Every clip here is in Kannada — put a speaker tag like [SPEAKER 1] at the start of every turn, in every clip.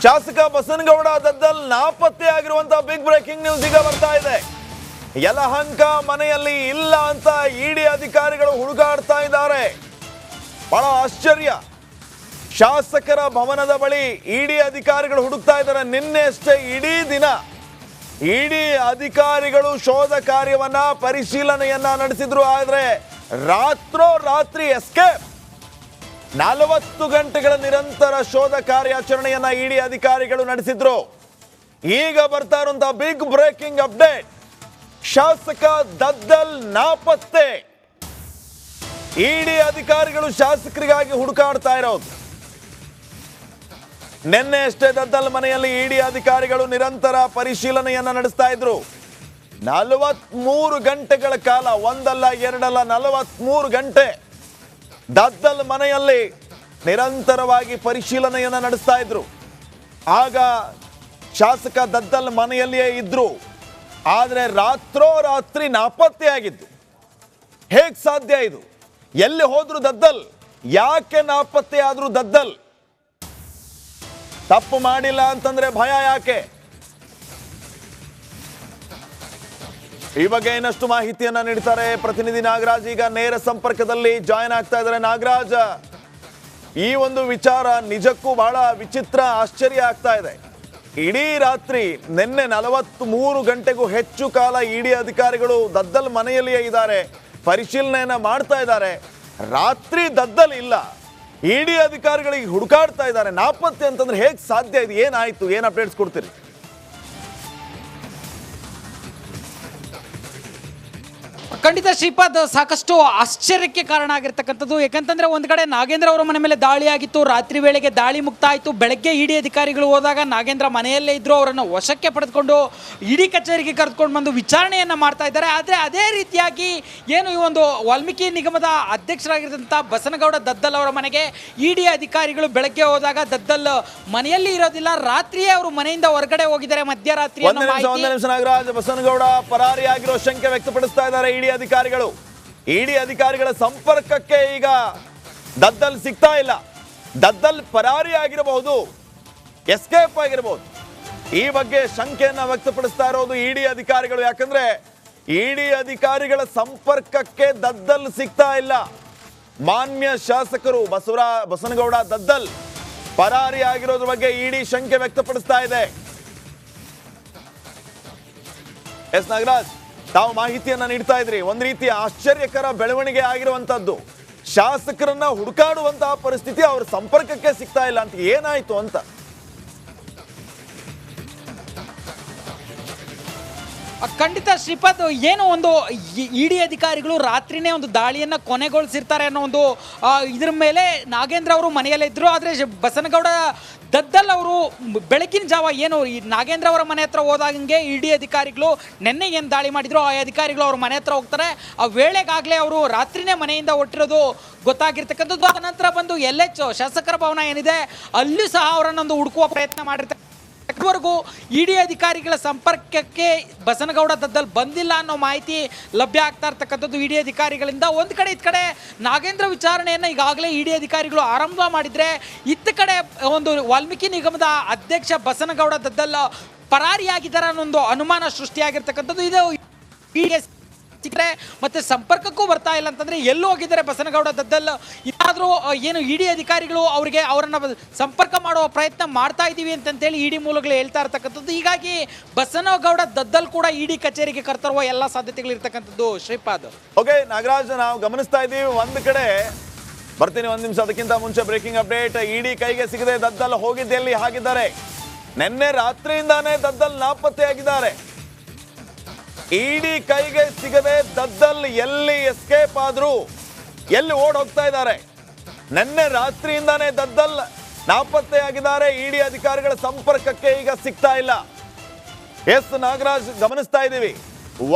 [SPEAKER 1] ಶಾಸಕ ಬಸನಗೌಡ ದದ್ದಲ್ ನಾಪತ್ತೆ ಆಗಿರುವಂತಹ ಬಿಗ್ ಬ್ರೇಕಿಂಗ್ ನ್ಯೂಸ್ ಈಗ ಬರ್ತಾ ಇದೆ. ಯಲಹಂಕ ಮನೆಯಲ್ಲಿ ಇಲ್ಲ ಅಂತ ಇಡಿ ಅಧಿಕಾರಿಗಳು ಹುಡುಕಾಡ್ತಾ ಇದ್ದಾರೆ. ಬಹಳ ಆಶ್ಚರ್ಯ. ಶಾಸಕರ ಭವನದ ಬಳಿ ಇಡಿ ಅಧಿಕಾರಿಗಳು ಹುಡುಕ್ತಾ ಇದ್ದಾರೆ. ನಿನ್ನೆ ಅಷ್ಟೇ ಇಡೀ ದಿನ ಇಡಿ ಅಧಿಕಾರಿಗಳು ಶೋಧ ಕಾರ್ಯವನ್ನ ಪರಿಶೀಲನೆಯನ್ನ ನಡೆಸಿದ್ರು. ಆದ್ರೆ ರಾತ್ರಿ ಎಸ್ಕೇಪ್. 40 ಗಂಟೆಗಳ ನಿರಂತರ ಶೋಧ ಕಾರ್ಯಾಚರಣೆಯನ್ನ ಇಡಿ ಅಧಿಕಾರಿಗಳು ನಡೆಸಿದ್ರು. ಈಗ ಬರ್ತಾ ಇರುವಂತಹ ಬಿಗ್ ಬ್ರೇಕಿಂಗ್ ಅಪ್ಡೇಟ್, ಶಾಸಕ ದದ್ದಲ್ ನಾಪತ್ತೆ. ಇಡಿ ಅಧಿಕಾರಿಗಳು ಶಾಸಕರಿಗಾಗಿ ಹುಡುಕಾಡ್ತಾ ಇರೋದು. ನಿನ್ನೆ ಅಷ್ಟೇ ದದ್ದಲ್ ಮನೆಯಲ್ಲಿ ಇಡಿ ಅಧಿಕಾರಿಗಳು ನಿರಂತರ ಪರಿಶೀಲನೆಯನ್ನ ನಡೆಸ್ತಾ ಇದ್ರು. 43 ಗಂಟೆಗಳ ಕಾಲ, ಒಂದಲ್ಲ ಎರಡಲ್ಲ 43 ಗಂಟೆ ದದ್ದಲ್ ಮನೆಯಲ್ಲಿ ನಿರಂತರವಾಗಿ ಪರಿಶೀಲನೆಯನ್ನ ನಡೆಸ್ತಾ ಇದ್ರು. ಆಗ ಶಾಸಕ ದದ್ದಲ್ ಮನೆಯಲ್ಲಿಯೇ ಇದ್ರು. ಆದರೆ ರಾತ್ರಿ ನಾಪತ್ತೆ ಆಗಿದ್ದು. ಹೇಗ್ ಸಾಧ್ಯ ಇದು? ಎಲ್ಲಿ ಹೋದ್ರು ದದ್ದಲ್? ಯಾಕೆ ನಾಪತ್ತೆ ಆದ್ರು ದದ್ದಲ್? ತಪ್ಪು ಮಾಡಿಲ್ಲ ಅಂತಂದ್ರೆ ಭಯ ಯಾಕೆ? ಈ ಬಗ್ಗೆ ಇನ್ನಷ್ಟು ಮಾಹಿತಿಯನ್ನ ನೀಡ್ತಾರೆ ಪ್ರತಿನಿಧಿ ನಾಗರಾಜ್. ಈಗ ನೇರ ಸಂಪರ್ಕದಲ್ಲಿ ಜಾಯಿನ್ ಆಗ್ತಾ ಇದ್ದಾರೆ. ನಾಗರಾಜ್, ಈ ಒಂದು ವಿಚಾರ ನಿಜಕ್ಕೂ ಬಹಳ ವಿಚಿತ್ರ, ಆಶ್ಚರ್ಯ ಆಗ್ತಾ ಇದೆ. ಇಡೀ ರಾತ್ರಿ ನಿನ್ನೆ 43 ಗಂಟೆಗೂ ಹೆಚ್ಚು ಕಾಲ ಇಡಿ ಅಧಿಕಾರಿಗಳು ದದ್ದಲ್ ಮನೆಯಲ್ಲಿಯೇ ಇದ್ದಾರೆ, ಪರಿಶೀಲನೆಯನ್ನ ಮಾಡ್ತಾ ಇದ್ದಾರೆ. ರಾತ್ರಿ ದದ್ದಲ್ ಇಲ್ಲ, ಇಡಿ ಅಧಿಕಾರಿಗಳಿಗೆ ಹುಡುಕಾಡ್ತಾ ಇದ್ದಾರೆ. ನಾಪತ್ತೆ ಅಂತಂದ್ರೆ ಹೇಗೆ ಸಾಧ್ಯ? ಇದು ಏನಾಯ್ತು? ಏನ್ ಅಪ್ಡೇಟ್ಸ್ ಕೊಡ್ತೀರಿ?
[SPEAKER 2] ಖಂಡಿತ ಶ್ರೀಪಾದ್, ಸಾಕಷ್ಟು ಆಶ್ಚರ್ಯಕ್ಕೆ ಕಾರಣ ಆಗಿರ್ತಕ್ಕಂಥದ್ದು. ಯಾಕಂತಂದ್ರೆ ಒಂದು ಕಡೆ ನಾಗೇಂದ್ರ ಅವರ ಮನೆ ಮೇಲೆ ದಾಳಿ ಆಗಿತ್ತು, ರಾತ್ರಿ ವೇಳೆಗೆ ದಾಳಿ ಮುಕ್ತ ಆಯಿತು. ಬೆಳಗ್ಗೆ ಇಡಿ ಅಧಿಕಾರಿಗಳು ಹೋದಾಗ ನಾಗೇಂದ್ರ ಮನೆಯಲ್ಲೇ ಇದ್ರು. ಅವರನ್ನು ವಶಕ್ಕೆ ಪಡೆದುಕೊಂಡು ಇಡಿ ಕಚೇರಿಗೆ ಕರೆದುಕೊಂಡು ಬಂದು ವಿಚಾರಣೆಯನ್ನ ಮಾಡ್ತಾ ಇದ್ದಾರೆ. ಆದರೆ ಅದೇ ರೀತಿಯಾಗಿ ಏನು ಈ ಒಂದು ವಾಲ್ಮೀಕಿ ನಿಗಮದ ಅಧ್ಯಕ್ಷರಾಗಿದ್ದಂಥ ಬಸನಗೌಡ ದದ್ದಲ್ ಅವರ ಮನೆಗೆ ಇಡಿ ಅಧಿಕಾರಿಗಳು ಬೆಳಗ್ಗೆ ಹೋದಾಗ ದದ್ದಲ್ ಮನೆಯಲ್ಲಿ ಇರೋದಿಲ್ಲ, ರಾತ್ರಿಯೇ ಅವರು ಮನೆಯಿಂದ ಹೊರಗಡೆ ಹೋಗಿದ್ದಾರೆ ಮಧ್ಯರಾತ್ರಿ.
[SPEAKER 1] ನಾಗರಾಜ್, ಬಸನಗೌಡ ಪರಾರಿಯಾಗಿರೋ ಶಂಕೆ ವ್ಯಕ್ತಪಡಿಸ್ತಾ ಇದ್ದಾರೆ ಇಡಿ ಅಧಿಕಾರಿಗಳ ಸಂಪರ್ಕಕ್ಕೆ ಈಗ ದದ್ದಲ್ ಸಿಗ್ತಾ ಇಲ್ಲ. ದದ್ದಲ್ ಪರಾರಿ ಆಗಿರಬಹುದು, ಎಸ್ಕೇಪ್ ಆಗಿರಬಹುದು. ಈ ಬಗ್ಗೆ ಶಂಕೆಯನ್ನ ವ್ಯಕ್ತಪಡಿಸ್ತಾ ಇರೋದು ಇಡಿ ಅಧಿಕಾರಿಗಳು. ಯಾಕಂದ್ರೆ ಇಡಿ ಅಧಿಕಾರಿಗಳ ಸಂಪರ್ಕಕ್ಕೆ ದದ್ದಲ್ ಸಿಗ್ತಾ ಇಲ್ಲ. ಮಾನ್ಯ ಶಾಸಕರು ಬಸನಗೌಡ ದದ್ದಲ್ ಪರಾರಿ ಆಗಿರೋದ್ರ ಬಗ್ಗೆ ಇಡಿ ಶಂಕೆ ವ್ಯಕ್ತಪಡಿಸ್ತಾ ಇದೆ. ಎಸ್ ನಾಗರಾಜ್, ತಾವು ಮಾಹಿತಿಯನ್ನ ನೀಡ್ತಾ ಇದ್ರಿ. ಒಂದ್ ರೀತಿಯ ಆಶ್ಚರ್ಯಕರ ಬೆಳವಣಿಗೆ ಆಗಿರುವಂತದ್ದು. ಶಾಸಕರನ್ನ ಹುಡುಕಾಡುವಂತಹ ಪರಿಸ್ಥಿತಿ, ಅವ್ರ ಸಂಪರ್ಕಕ್ಕೆ ಸಿಗ್ತಾ ಇಲ್ಲ ಅಂತ. ಏನಾಯ್ತು ಅಂತ?
[SPEAKER 2] ಖಂಡಿತ ಶ್ರೀಪಾದ್, ಏನು ಒಂದು ಇಡಿ ಅಧಿಕಾರಿಗಳು ರಾತ್ರಿನೇ ಒಂದು ದಾಳಿಯನ್ನು ಕೊನೆಗೊಳಿಸಿರ್ತಾರೆ ಅನ್ನೋ ಒಂದು ಇದ್ರ ಮೇಲೆ ನಾಗೇಂದ್ರ ಅವರು ಮನೆಯಲ್ಲೇ ಇದ್ರು. ಆದರೆ ಬಸನಗೌಡ ದದ್ದಲ್ ಅವರು ಬೆಳಗಿನ ಜಾವ ಏನು ಈ ನಾಗೇಂದ್ರ ಅವರ ಮನೆ ಹತ್ರ ಹೋದಾಗಂಗೆ ಇಡಿ ಅಧಿಕಾರಿಗಳು ನಿನ್ನೆ ಏನು ದಾಳಿ ಮಾಡಿದ್ರು ಆ ಅಧಿಕಾರಿಗಳು ಅವ್ರ ಮನೆ ಹತ್ರ ಹೋಗ್ತಾರೆ. ಆ ವೇಳೆಗಾಗಲೇ ಅವರು ರಾತ್ರಿನೇ ಮನೆಯಿಂದ ಹೊಟ್ಟಿರೋದು ಗೊತ್ತಾಗಿರ್ತಕ್ಕಂಥದ್ದು. ಆ ನಂತರ ಬಂದು LH ಶಾಸಕರ ಭವನ ಏನಿದೆ ಅಲ್ಲಿ ಸಹ ಅವರನ್ನೊಂದು ಹುಡುಕುವ ಪ್ರಯತ್ನ ಮಾಡಿರ್ತಾರೆ. ಇದುವರೆಗೂ ಇಡಿ ಅಧಿಕಾರಿಗಳ ಸಂಪರ್ಕಕ್ಕೆ ಬಸನಗೌಡ ದದ್ದಲ್ ಬಂದಿಲ್ಲ ಅನ್ನೋ ಮಾಹಿತಿ ಲಭ್ಯ ಆಗ್ತಾ ಇರ್ತಕ್ಕಂಥದ್ದು ಇಡಿ ಅಧಿಕಾರಿಗಳಿಂದ. ಒಂದು ಕಡೆ ಇತ್ತ ಕಡೆ ನಾಗೇಂದ್ರ ವಿಚಾರಣೆಯನ್ನು ಈಗಾಗಲೇ ಇಡಿ ಅಧಿಕಾರಿಗಳು ಆರಂಭ ಮಾಡಿದ್ರೆ, ಇತ್ತ ಕಡೆ ಒಂದು ವಾಲ್ಮೀಕಿ ನಿಗಮದ ಅಧ್ಯಕ್ಷ ಬಸನಗೌಡ ದದ್ದಲ್ ಪರಾರಿಯಾಗಿದ್ದಾರೆ ಅನ್ನೊಂದು ಅನುಮಾನ ಸೃಷ್ಟಿಯಾಗಿರ್ತಕ್ಕಂಥದ್ದು. ಇದು ಮತ್ತೆ ಸಂಪರ್ಕಕ್ಕೂ ಬರ್ತಾ ಇಲ್ಲ ಅಂತಂದ್ರೆ ಎಲ್ಲಿ ಹೋಗಿದ್ದಾರೆ ಬಸನಗೌಡ ದದ್ದಲ್? ಇನ್ನಾದ್ರೂ ಏನು ಇಡಿ ಅಧಿಕಾರಿಗಳು ಅವರನ್ನ ಸಂಪರ್ಕ ಮಾಡುವ ಪ್ರಯತ್ನ ಮಾಡ್ತಾ ಇದೀವಿ ಅಂತೇಳಿ ಇಡಿ ಮೂಲಗಳು ಹೇಳ್ತಾ ಇರ್ತಕ್ಕಂಥದ್ದು. ಹೀಗಾಗಿ ಬಸನಗೌಡ ದದ್ದಲ್ ಕೂಡ ಇಡಿ ಕಚೇರಿಗೆ ಕರ್ತರುವ ಎಲ್ಲಾ ಸಾಧ್ಯತೆಗಳು ಇರ್ತಕ್ಕಂಥದ್ದು. ಶ್ರೀಪಾದ್,
[SPEAKER 1] ಓಕೆ ನಾಗರಾಜ್, ನಾವು ಗಮನಿಸ್ತಾ ಇದ್ದೀವಿ. ಒಂದು ಕಡೆ ಬರ್ತೀನಿ, ಒಂದ್ ನಿಮಿಷ. ಅದಕ್ಕಿಂತ ಮುಂಚೆ ಬ್ರೇಕಿಂಗ್ ಅಪ್ಡೇಟ್. ಇಡಿ ಕೈಗೆ ಸಿಗದೆ ದದ್ದಲ್ ಹೋಗಿದ್ದೆಲ್ಲಿ ಹಾಗಿದ್ದಾರೆ? ನಿನ್ನೆ ರಾತ್ರಿಯಿಂದಾನೇ ದದ್ದಲ್ ನಾಪತ್ತೆ ಆಗಿದ್ದಾರೆ. ಇಡಿ ಕೈಗೆ ಸಿಗದೆ ದದ್ದಲ್ ಎಲ್ಲಿ ಎಸ್ಕೇಪ್ ಆದ್ರು, ಎಲ್ಲಿ ಓಡ್ ಹೋಗ್ತಾ ಇದ್ದಾರೆ? ನಿನ್ನೆ ರಾತ್ರಿಯಿಂದಾನೇ ದದ್ದಲ್ ನಾಪತ್ತೆ ಆಗಿದ್ದಾರೆ. ಇಡಿ ಅಧಿಕಾರಿಗಳ ಸಂಪರ್ಕಕ್ಕೆ ಈಗ ಸಿಗ್ತಾ ಇಲ್ಲ. ಎಸ್ ನಾಗರಾಜ್, ಗಮನಿಸ್ತಾ ಇದ್ದೀವಿ.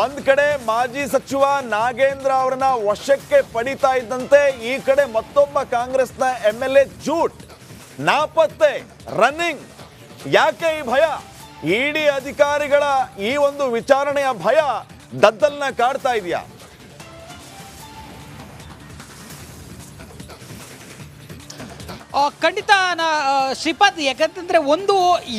[SPEAKER 1] ಒಂದ್ ಕಡೆ ಮಾಜಿ ಸಚಿವ ನಾಗೇಂದ್ರ ಅವರನ್ನ ವಶಕ್ಕೆ ಪಡಿತಾ ಇದ್ದಂತೆ, ಈ ಕಡೆ ಮತ್ತೊಬ್ಬ ಕಾಂಗ್ರೆಸ್ನ MLA ಜೂಟ್ ನಾಪತ್ತೆ, ರನ್ನಿಂಗ್. ಯಾಕೆ ಈ ಭಯ? ಇಡಿ ಅಧಿಕಾರಿಗಳ ಈ ಒಂದು ವಿಚಾರಣೆಯ ಭಯ ದದ್ದಲ್ನ ಕಾಡ್ತಾ ಇದೆಯಾ?
[SPEAKER 2] ಖಂಡಿತ ಶ್ರೀಪಾದ್, ಯಾಕಂತಂದ್ರೆ ಒಂದು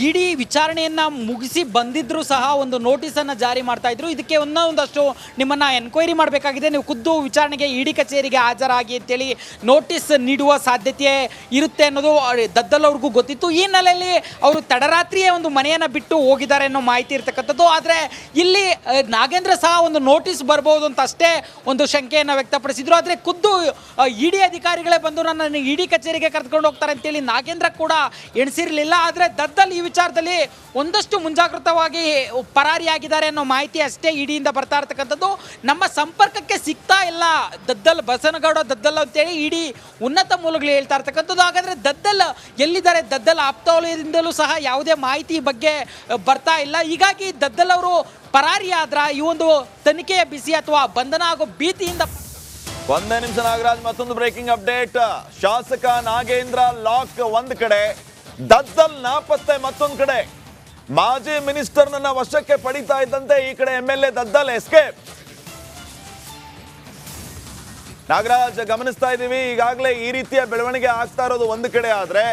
[SPEAKER 2] ಇಡೀ ವಿಚಾರಣೆಯನ್ನ ಮುಗಿಸಿ ಬಂದಿದ್ರು ಸಹ ಒಂದು ನೋಟಿಸನ್ನು ಜಾರಿ ಮಾಡ್ತಾ ಇದ್ರು. ಇದಕ್ಕೆ ಒಂದಷ್ಟು ನಿಮ್ಮನ್ನ ಎನ್ಕ್ವೈರಿ ಮಾಡಬೇಕಾಗಿದೆ, ನೀವು ಖುದ್ದು ವಿಚಾರಣೆಗೆ ಇಡಿ ಕಚೇರಿಗೆ ಹಾಜರಾಗಿ ಅಂತೇಳಿ ನೋಟಿಸ್ ನೀಡುವ ಸಾಧ್ಯತೆ ಇರುತ್ತೆ ಅನ್ನೋದು ದದ್ದಲ್ ಅವ್ರಿಗೂ ಗೊತ್ತಿತ್ತು. ಈ ಹಿನ್ನೆಲೆಯಲ್ಲಿ ಅವರು ತಡರಾತ್ರಿಯೇ ಒಂದು ಮನೆಯನ್ನು ಬಿಟ್ಟು ಹೋಗಿದ್ದಾರೆ ಅನ್ನೋ ಮಾಹಿತಿ ಇರ್ತಕ್ಕಂಥದ್ದು. ಆದರೆ ಇಲ್ಲಿ ನಾಗೇಂದ್ರ ಸಹ ಒಂದು ನೋಟಿಸ್ ಬರ್ಬೋದು ಅಂತ ಅಷ್ಟೇ ಒಂದು ಶಂಕೆಯನ್ನು ವ್ಯಕ್ತಪಡಿಸಿದ್ರು. ಆದರೆ ಖುದ್ದು ಇಡಿ ಅಧಿಕಾರಿಗಳೇ ಬಂದು ನನ್ನ ಇಡಿ ಕಚೇರಿಗೆ ಕರೆದುಕೊಂಡು ಹೋಗ್ತಾರೆ ಅಂತೇಳಿ ನಾಗೇಂದ್ರ ಕೂಡ ಎಣಿಸಿರಲಿಲ್ಲ. ಆದರೆ ದದ್ದಲ್ ಈ ವಿಚಾರದಲ್ಲಿ ಒಂದಷ್ಟು ಮುಂಜಾಗ್ರತವಾಗಿ ಪರಾರಿಯಾಗಿದ್ದಾರೆ ಅನ್ನೋ ಮಾಹಿತಿ ಅಷ್ಟೇ ಇಡಿಯಿಂದ ಬರ್ತಾ ಇರ್ತಕ್ಕಂಥದ್ದು. ನಮ್ಮ ಸಂಪರ್ಕಕ್ಕೆ ಸಿಗ್ತಾ ಇಲ್ಲ ದದ್ದಲ್, ಬಸನಗೌಡ ದದ್ದಲ್ ಅಂತೇಳಿ ಇಡಿ ಉನ್ನತ ಮೂಲಗಳು ಹೇಳ್ತಾ ಇರ್ತಕ್ಕಂಥದ್ದು. ಹಾಗಾದ್ರೆ ದದ್ದಲ್ ಎಲ್ಲಿದ್ದಾರೆ? ದದ್ದಲ್ ಆಪ್ತವಲಯದಿಂದಲೂ ಸಹ ಯಾವುದೇ ಮಾಹಿತಿ ಬಗ್ಗೆ ಬರ್ತಾ ಇಲ್ಲ. ಹೀಗಾಗಿ ದದ್ದಲ್ ಅವರು ಪರಾರಿಯಾದ್ರ ಈ ಒಂದು ತನಿಖೆಯ ಬಿಸಿ ಅಥವಾ ಬಂಧನ ಆಗೋ ಭೀತಿಯಿಂದ.
[SPEAKER 1] ಒಂದೇ ನಿಮಿಷ ನಾಗರಾಜ್, ಮತ್ತೊಂದು ಬ್ರೇಕಿಂಗ್ ಅಪ್ಡೇಟ್. ಶಾಸಕ ನಾಗೇಂದ್ರ ಲಾಕ್ ಒಂದ್ ಕಡೆ, ದದ್ದಲ್ ನಾಪತ್ತೆ ಮತ್ತೊಂದು ಕಡೆ. ಮಾಜಿ ಮಿನಿಸ್ಟರ್ನನ್ನ ವಶಕ್ಕೆ ಪಡಿತಾ ಇದ್ದಂತೆ ಈ ಕಡೆ MLA ದದ್ದಲ್ ಎಸ್ಕೇಪ್. ನಾಗರಾಜ್, ಗಮನಿಸ್ತಾ ಇದ್ದೀವಿ ಈಗಾಗಲೇ ಈ ರೀತಿಯ ಬೆಳವಣಿಗೆ ಆಗ್ತಾ ಇರೋದು ಒಂದು ಕಡೆ, ಆದ್ರೆ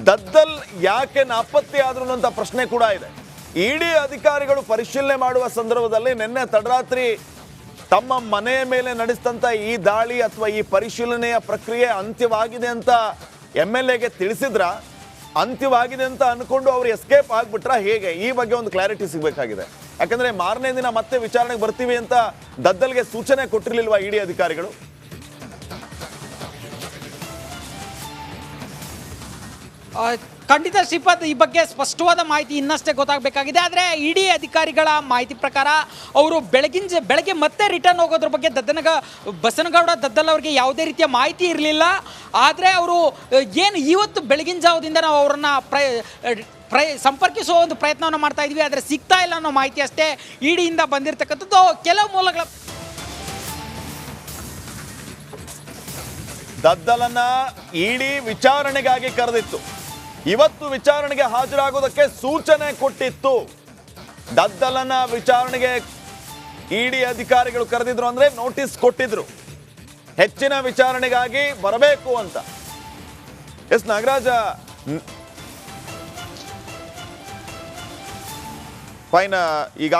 [SPEAKER 1] ದದ್ದಲ್ ಯಾಕೆ ನಾಪತ್ತೆ ಆದ್ರು ಅಂತ ಪ್ರಶ್ನೆ ಕೂಡ ಇದೆ. ಇಡಿ ಅಧಿಕಾರಿಗಳು ಪರಿಶೀಲನೆ ಮಾಡುವ ಸಂದರ್ಭದಲ್ಲಿ ನಿನ್ನೆ ತಡರಾತ್ರಿ ತಮ್ಮ ಮನೆಯ ಮೇಲೆ ನಡೆಸಿದಂಥ ಈ ದಾಳಿ ಅಥವಾ ಈ ಪರಿಶೀಲನೆಯ ಪ್ರಕ್ರಿಯೆ ಅಂತ್ಯವಾಗಿದೆ ಅಂತ MLAಗೆ ತಿಳಿಸಿದ್ರ, ಅಂತ್ಯವಾಗಿದೆ ಅಂತ ಅನ್ಕೊಂಡು ಅವ್ರು ಎಸ್ಕೇಪ್ ಆಗ್ಬಿಟ್ರ, ಹೇಗೆ? ಈ ಬಗ್ಗೆ ಒಂದು ಕ್ಲಾರಿಟಿ ಸಿಗಬೇಕಾಗಿದೆ. ಯಾಕಂದ್ರೆ ಮಾರನೇ ದಿನ ಮತ್ತೆ ವಿಚಾರಣೆಗೆ ಬರ್ತೀವಿ ಅಂತ ದದ್ದಲ್ಗೆ ಸೂಚನೆ ಕೊಟ್ಟಿರ್ಲಿಲ್ವಾ ಇಡಿ ಅಧಿಕಾರಿಗಳು?
[SPEAKER 2] ಖಂಡಿತ ಶ್ರೀಪಾದ್, ಈ ಬಗ್ಗೆ ಸ್ಪಷ್ಟವಾದ ಮಾಹಿತಿ ಇನ್ನಷ್ಟೇ ಗೊತ್ತಾಗಬೇಕಾಗಿದೆ. ಆದರೆ ಇಡಿ ಅಧಿಕಾರಿಗಳ ಮಾಹಿತಿ ಪ್ರಕಾರ ಅವರು ಬೆಳಗ್ಗೆ ಮತ್ತೆ ರಿಟರ್ನ್ ಹೋಗೋದ್ರ ಬಗ್ಗೆ ಬಸನಗೌಡ ದದ್ದಲ್ ಅವರಿಗೆ ಯಾವುದೇ ರೀತಿಯ ಮಾಹಿತಿ ಇರಲಿಲ್ಲ. ಆದರೆ ಅವರು ಏನು ಇವತ್ತು ಬೆಳಗಿನ ಜಾವದಿಂದ ನಾವು ಅವರನ್ನ ಸಂಪರ್ಕಿಸುವ ಒಂದು ಪ್ರಯತ್ನವನ್ನು ಮಾಡ್ತಾ ಇದ್ವಿ, ಆದರೆ ಸಿಗ್ತಾ ಇಲ್ಲ ಅನ್ನೋ ಮಾಹಿತಿ ಅಷ್ಟೇ ಇಡಿಯಿಂದ ಬಂದಿರತಕ್ಕಂಥದ್ದು. ಕೆಲವು ಮೂಲಗಳ
[SPEAKER 1] ದದ್ದಲನ್ನ ಇಡಿ ವಿಚಾರಣೆಗಾಗಿ ಕರೆದಿತ್ತು, ಇವತ್ತು ವಿಚಾರಣೆಗೆ ಹಾಜರಾಗೋದಕ್ಕೆ ಸೂಚನೆ ಕೊಟ್ಟಿತ್ತು. ದದ್ದಲನ್ನ ವಿಚಾರಣೆಗೆ ಇಡಿ ಅಧಿಕಾರಿಗಳು ಕರೆದಿದ್ರು ಅಂದ್ರೆ ನೋಟಿಸ್ ಕೊಟ್ಟಿದ್ರು, ಹೆಚ್ಚಿನ ವಿಚಾರಣೆಗಾಗಿ ಬರಬೇಕು ಅಂತ. S Nagaraja, fine. ಈಗ